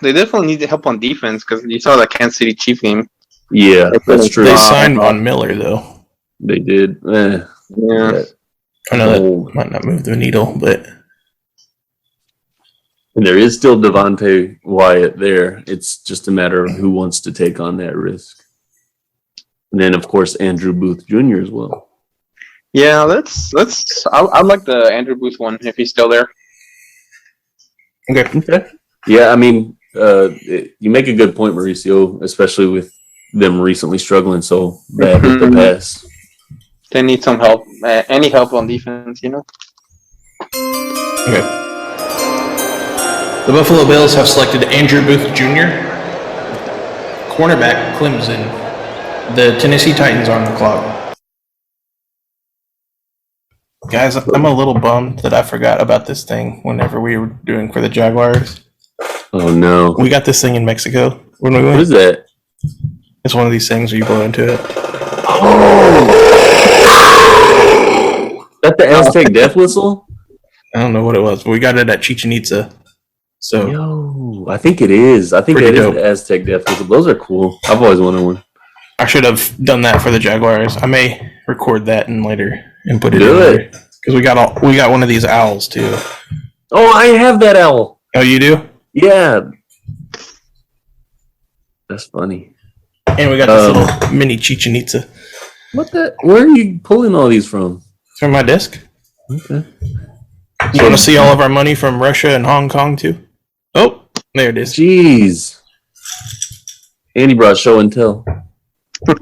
they definitely need help on defense because you saw that Kansas City Chief game. Yeah, that's true. They signed Von Miller though. They did. Yeah, I know Oh. that might not move the needle, but And there is still Devontae Wyatt there. It's just a matter of who wants to take on that risk. And then, of course, Andrew Booth Jr. as well. Yeah, I like the Andrew Booth one if he's still there. Okay. Yeah, I mean, you make a good point, Mauricio, especially with them recently struggling so bad with the pass. They need some help. Any help on defense, Okay. The Buffalo Bills have selected Andrew Booth Jr., cornerback, Clemson. The Tennessee Titans are on the clock. Guys, I'm a little bummed that I forgot about this thing whenever we were doing for the Jaguars. Oh, no. We got this thing in Mexico when we went. What is that? It's one of these things where you blow into it. Oh! Is that the Aztec death whistle? I don't know what it was, but we got it at Chichen Itza. So, Yo, I think it is. I think Pretty it is dope. the Aztec death whistle. Those are cool. I've always wanted one. I should have done that for the Jaguars. I may record that and later and put it Do in it. because we got one of these owls too. Oh, I have that owl. Oh, you do? Yeah. That's funny. And we got this little mini Chichen Itza. What the? Where are you pulling all these from? It's from my desk. Okay. You want to see all of our money from Russia and Hong Kong too? Oh, there it is. Jeez. Andy brought show and tell.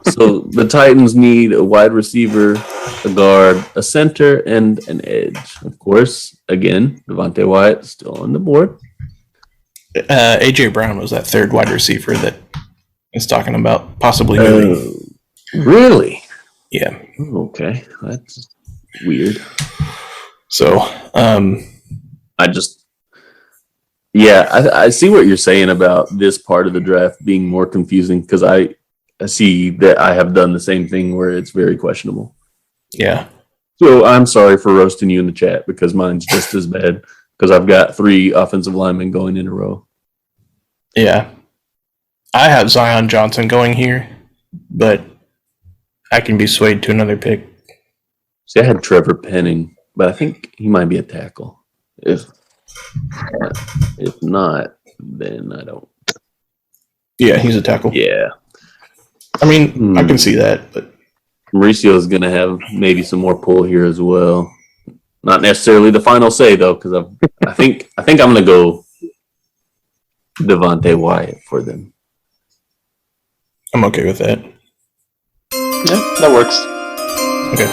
So the Titans need a wide receiver, a guard, a center, and an edge. Of course, again, Devontae Wyatt still on the board. AJ Brown was that third wide receiver that is talking about possibly moving. Really? Yeah. Okay, that's weird. So, I see what you're saying about this part of the draft being more confusing because I see that I have done the same thing where it's very questionable. yeah. So I'm sorry for roasting you in the chat because mine's just as bad because I've got 3 offensive linemen going in a row. Yeah. I have Zion Johnson going here, but I can be swayed to another pick. See, I had Trevor Penning, but I think he might be a tackle. If not, then I don't. Yeah, he's a tackle. Yeah. I mean, I can see that, but Mauricio is going to have maybe some more pull here as well. Not necessarily the final say though, because I think I'm going to go Devontae Wyatt for them. I'm okay with that. Yeah, that works. Okay.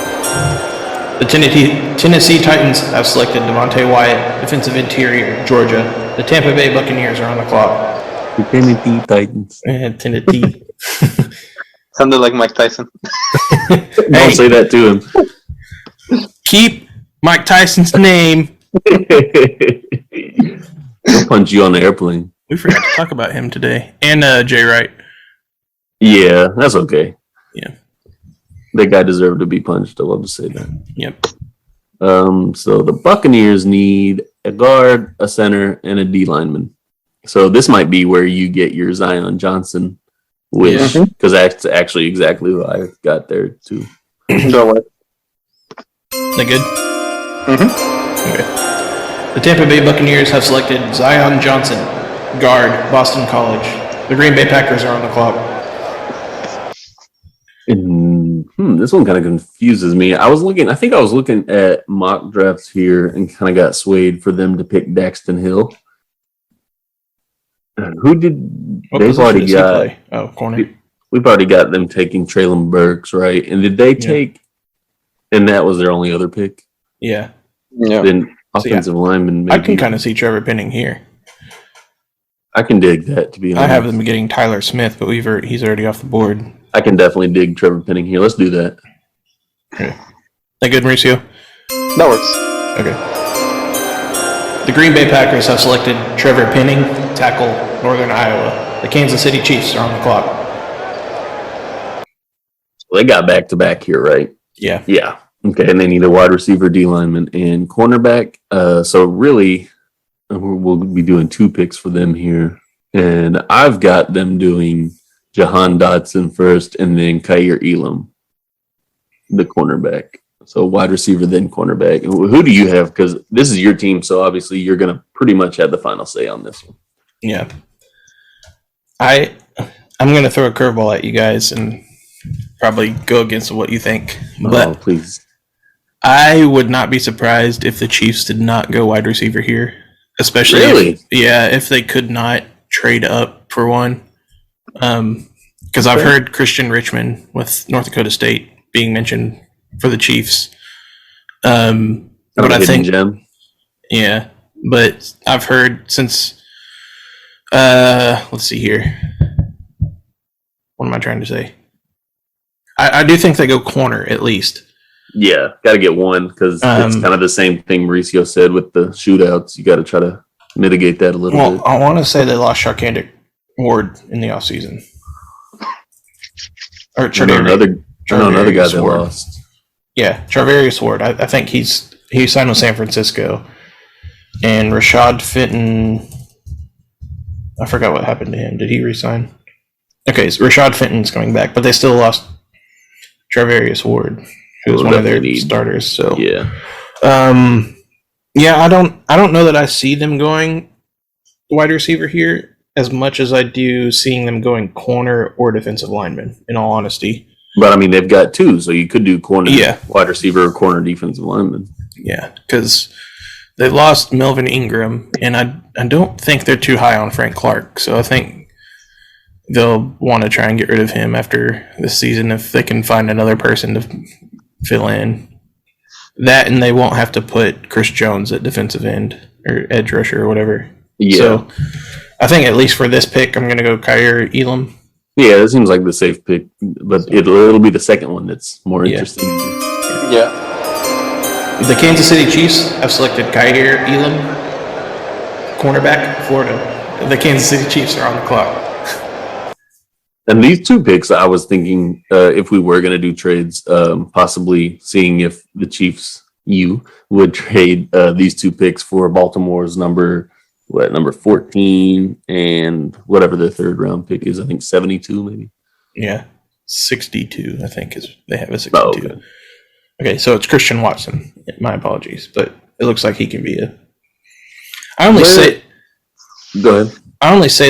The Tennessee Titans have selected Devontae Wyatt, defensive interior, Georgia. The Tampa Bay Buccaneers are on the clock. The Tennessee Titans. Tennessee. Sounded like Mike Tyson. Don't say that to him. Keep Mike Tyson's name. I'll punch you on the airplane. We forgot to talk about him today. And Jay Wright. Yeah, that's okay. Yeah. That guy deserved to be punched. I love to say that. Yep. So the Buccaneers need a guard, a center, and a D lineman. So this might be where you get your Zion Johnson wish, because that's actually exactly what I got there too. Go away. That good? Okay. The Tampa Bay Buccaneers have selected Zion Johnson, guard, Boston College. The Green Bay Packers are on the clock. This one kind of confuses me. I think I was looking at mock drafts here and kind of got swayed for them to pick Daxton Hill. Who did What they've position already does he got? play? Oh, corner. We've already got them taking Traylon Burks, right? And did they take? And that was their only other pick. Yeah. Yeah. Then offensive lineman. Maybe. I can kind of see Trevor Penning here. I can dig that, to be honest. I have them getting Tyler Smith, but he's already off the board. I can definitely dig Trevor Penning here. Let's do that. Okay. That good, Mauricio? That works. Okay. The Green Bay Packers have selected Trevor Penning, tackle, Northern Iowa. The Kansas City Chiefs are on the clock. So they got back-to-back here, right? Yeah. Yeah. Okay, and they need a wide receiver, D lineman, and cornerback. So really, we'll be doing 2 picks for them here. And I've got them doing Jahan Dotson first and then Kaiir Elam, the cornerback. So wide receiver, then cornerback. Who do you have? Because this is your team, so obviously you're going to pretty much have the final say on this one. Yeah. I'm going to throw a curveball at you guys, and probably go against what you think, Oh, but please. I would not be surprised if the Chiefs did not go wide receiver here, especially Really? if they could not trade up for one. Because I've Okay. heard Christian Richmond with North Dakota State being mentioned for the Chiefs. But I think, Gem. yeah, but I've heard since, let's see here. What am I trying to say? I do think they go corner at least. Yeah, got to get one because it's kind of the same thing Mauricio said with the shootouts. You got to try to mitigate that a little Well, bit. I want to say they lost Sharkandic Ward in the offseason. Or I know another guy they Ward. lost. Yeah, Charvarius Ward. I think he signed with San Francisco. And Rashad Fenton, I forgot what happened to him. Did he resign? Okay, so Rashad Fenton's coming back, but they still lost Charvarius Ward, who was one of their starters. So Yeah. Yeah, I don't know that I see them going wide receiver here as much as I do seeing them going corner or defensive lineman, in all honesty. But I mean, they've got two, so you could do corner, Yeah. wide receiver, or corner defensive lineman. Yeah, because they lost Melvin Ingram, and I don't think they're too high on Frank Clark, so I think they'll want to try and get rid of him after this season if they can find another person to fill in. That, and they won't have to put Chris Jones at defensive end or edge rusher or whatever. Yeah. So I think at least for this pick, I'm going to go Kyer Elam. Yeah, it seems like the safe pick, but it'll be the second one that's more Yeah. interesting. Yeah. The Kansas City Chiefs have selected Kyer Elam, cornerback, Florida. The Kansas City Chiefs are on the clock. And these two picks, I was thinking if we were going to do trades, possibly seeing if the Chiefs, would trade these two picks for Baltimore's number 14 and whatever the third round pick is. I think 72 maybe. Yeah, 62, I think, is they have a 62. Oh, okay. Okay, so it's Christian Watson. My apologies, but it looks like he can be a. I only say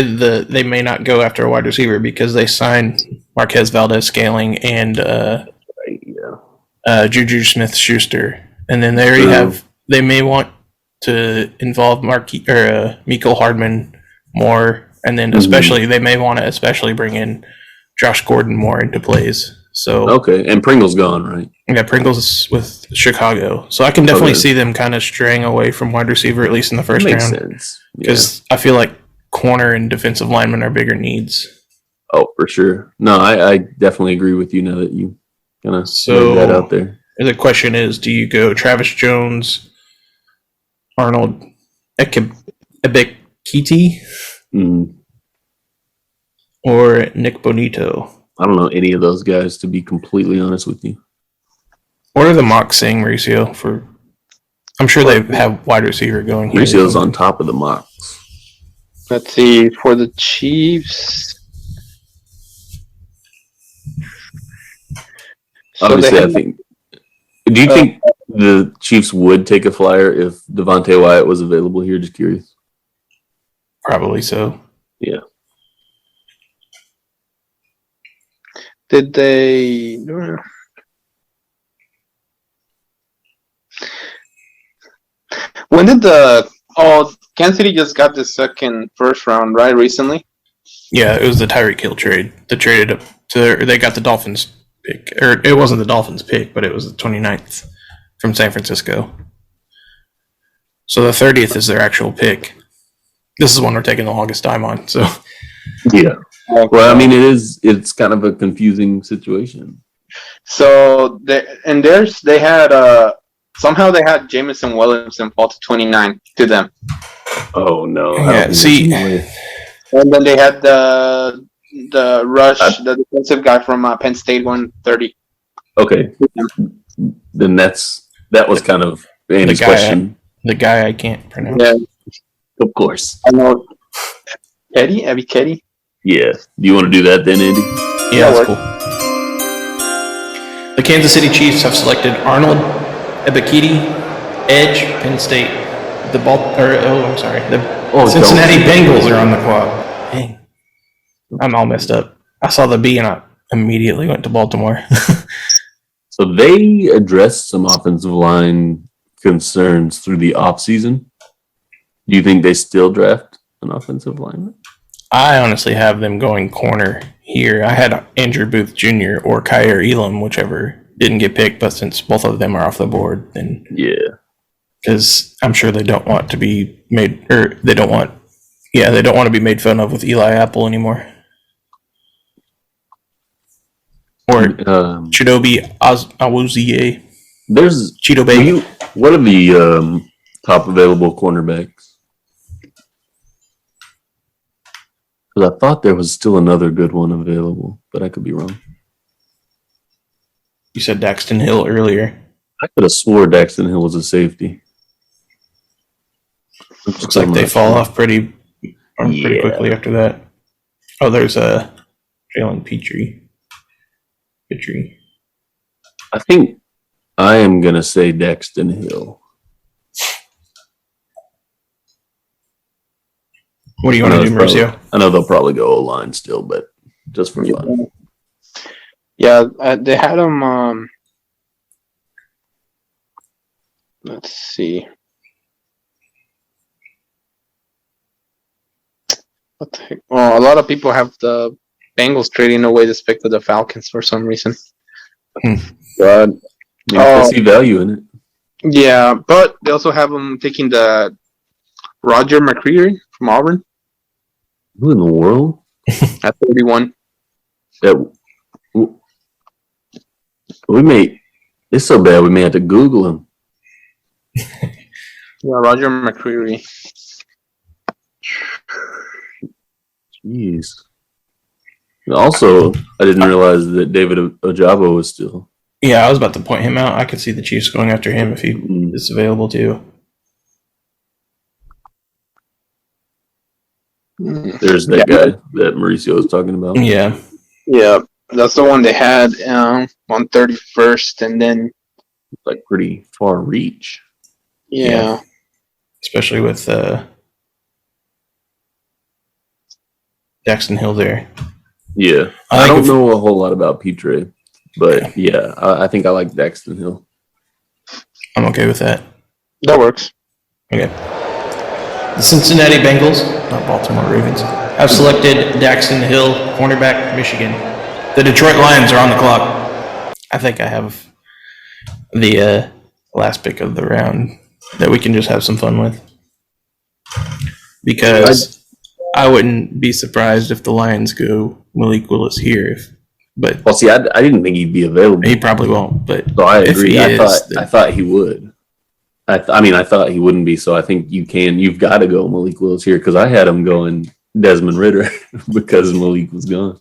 that they may not go after a wide receiver because they signed Marquez Valdez-Scaling and Juju Smith-Schuster, and then they already have. They may want to involve Mecole Hardman more, and then especially they may want to especially bring in Josh Gordon more into plays. So okay, and Pringle's gone, right? Yeah, Pringle's is with Chicago, so I can definitely see them kind of straying away from wide receiver at least in the first Makes round. sense. Because I feel like corner and defensive linemen are bigger needs. Oh, for sure. No, I definitely agree with you now that you kind of So- laid that out there. The question is, do you go Travis Jones, Arnold Ebiketie, Mm, or Nick Bonito? I don't know any of those guys, to be completely honest with you. What are the mocks saying, Mauricio? I'm sure they have wide receiver going here. Mauricio's on top of the mocks. Let's see, for the Chiefs. So Obviously, they I have- think. Do you think the Chiefs would take a flyer if Devontae Wyatt was available here? Just curious. Probably so. Yeah. Did they? When did Kansas City just got the first round, right? Recently? Yeah, it was the Tyreek Hill trade. They traded up they got the Dolphins pick. Or it wasn't the Dolphins pick, but it was the 29th from San Francisco. So the 30th is their actual pick. This is one we're taking the longest time on. So Yeah. Well, I mean, it's kind of a confusing situation. So they had somehow they had Jameson Williamson fall to 29 to them, Oh no! I Yeah, don't think see- there's any way. and then they had the rush, the defensive guy from Penn State, 130. Okay, then that was kind of Andy's guy- question. the guy I can't pronounce. Yeah, Of course. I know. Ebiketie. Yeah. Do you want to do that then, Andy? Yeah, that's work. cool. The Kansas City Chiefs have selected Arnold Ebiketie, edge, Penn State. The Cincinnati Bengals are on the clock. Dang. I'm all messed up. I saw the B and immediately went to Baltimore. So they addressed some offensive line concerns through the offseason. Do you think they still draft an offensive lineman? I honestly have them going corner here. I had Andrew Booth Jr. or Kyer Elam, whichever didn't get picked, but since both of them are off the board, then Yeah. because I'm sure they don't want to be made, or they don't want to be made fun of with Eli Apple anymore. Or Chidobe Awuzie. There's Cheeto Baby. What are the top available cornerbacks? Because I thought there was still another good one available, but I could be wrong. You said Daxton Hill earlier. I could have swore Daxton Hill was a safety. Looks like they fall off pretty quickly after that. Oh, there's a Jalen Petrie. I think I am going to say Daxton Hill. What do you want to do, Mauricio? I know they'll probably go O-line still, but just for fun. Yeah, they had him. Let's see. What the heck? Well, a lot of people have the Bengals trading away this pick to the Falcons for some reason. God, I see value in it. Yeah, but they also have them taking the Roger McCreary from Auburn. Who in the world? At 31. It's so bad we may have to Google him. Yeah, Roger McCreary. Jeez. Also, I didn't realize that David Ojabo was still. Yeah, I was about to point him out. I could see the Chiefs going after him if he is available too. There's that guy that Mauricio was talking about. Yeah. Yeah, that's the one they had on 31st, and then like pretty far reach. Yeah. Especially with Daxton Hill there. Yeah. I don't know a whole lot about Petrie, but yeah, I think I like Daxton Hill. I'm okay with that. That works. Okay. The Cincinnati Bengals, not Baltimore Ravens, have selected Daxton Hill, cornerback, Michigan. The Detroit Lions are on the clock. I think I have the last pick of the round that we can just have some fun with. Because I wouldn't be surprised if the Lions go Malik Willis here. Well, see, I didn't think he'd be available. He probably won't, but so I agree. I thought he would. I thought he wouldn't be. So I think you've got to go Malik Willis here because I had him going Desmond Ridder because Malik was gone.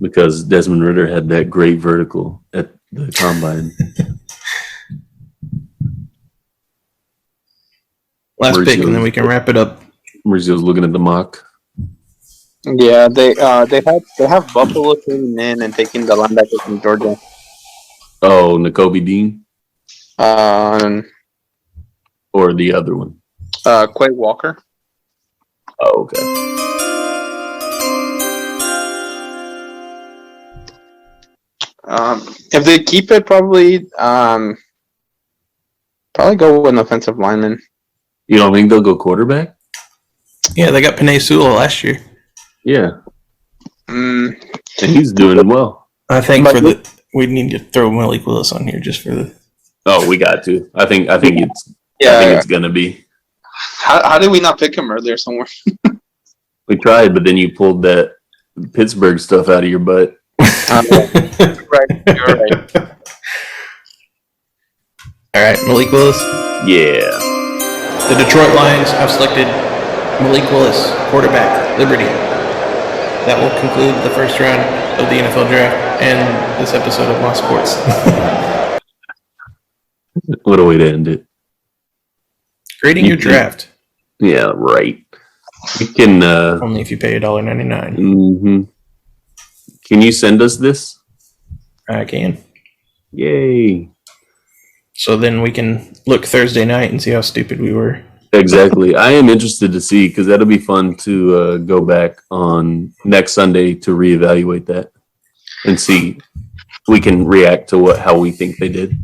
Because Desmond Ridder had that great vertical at the combine. Last pick, and then we can wrap it up. Mauricio's looking at the mock. Yeah, they have Buffalo coming in and taking the linebacker from Georgia. Oh, Nakobe Dean? Or the other one? Quay Walker. Oh, okay. If they keep it, probably go with an offensive lineman. You don't think they'll go quarterback? Yeah, they got Penei Sewell last year. Yeah. And he's doing well. I think we need to throw Malik Willis on here just for the. Oh, we got to. I think it's gonna be. How did we not pick him earlier somewhere? We tried, but then you pulled that Pittsburgh stuff out of your butt. You're right. All right, Malik Willis. Yeah. The Detroit Lions have selected Malik Willis, quarterback, Liberty. That will conclude the first round of the NFL draft and this episode of Moss Sports. What a way to end it. Grading your draft. Yeah, right. You can only if you pay $1.99. Mm-hmm. Can you send us this? I can. Yay. So then we can look Thursday night and see how stupid we were. Exactly. I am interested to see because that'll be fun to go back on next Sunday to reevaluate that and see if we can react to how we think they did.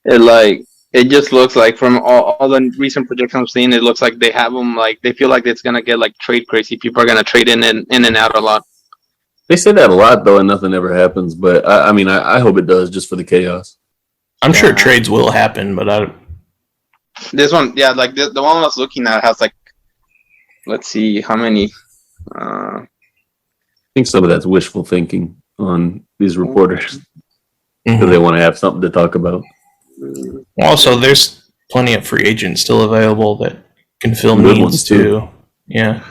It just looks like from all the recent projections I've seen, it looks like they have them like they feel like it's gonna get like trade crazy. People are gonna trade in and out a lot. They say that a lot though, and nothing ever happens. But I hope it does just for the chaos. I'm sure trades will happen, but This one, yeah, like the one I was looking at has like, let's see how many. I think some of that's wishful thinking on these reporters because they want to have something to talk about. also there's plenty of free agents still available that can fill Good needs ones, too. too. Yeah.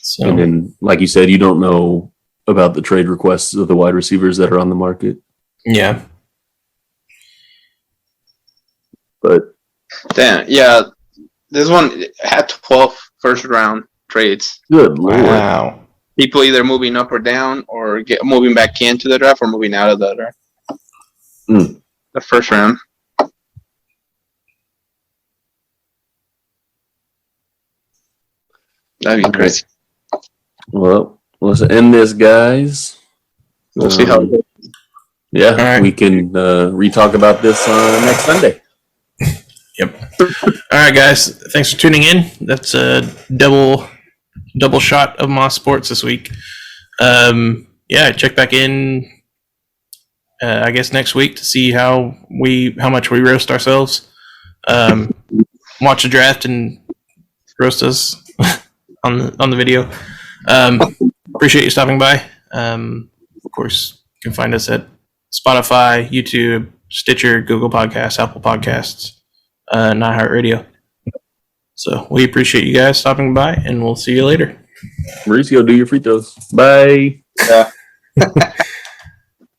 So And then, like you said, you don't know about the trade requests of the wide receivers that are on the market. yeah. But this one had 12 first round trades. Good lord! Wow. People either moving up or down, or moving back into the draft, or moving out of the draft. The first round. That'd be crazy. Well, let's end this, guys. We'll see how it goes. Yeah, right. we can re-talk about this next Sunday. Yep. All right, guys. Thanks for tuning in. That's a double shot of Moss Sports this week. Check back in. I guess next week to see how much we roast ourselves. Watch the draft and roast us on the video. Appreciate you stopping by. Of course, you can find us at Spotify, YouTube, Stitcher, Google Podcasts, Apple Podcasts, and iHeartRadio. So we appreciate you guys stopping by, and we'll see you later. Mauricio, do your free throws. Bye. Yeah.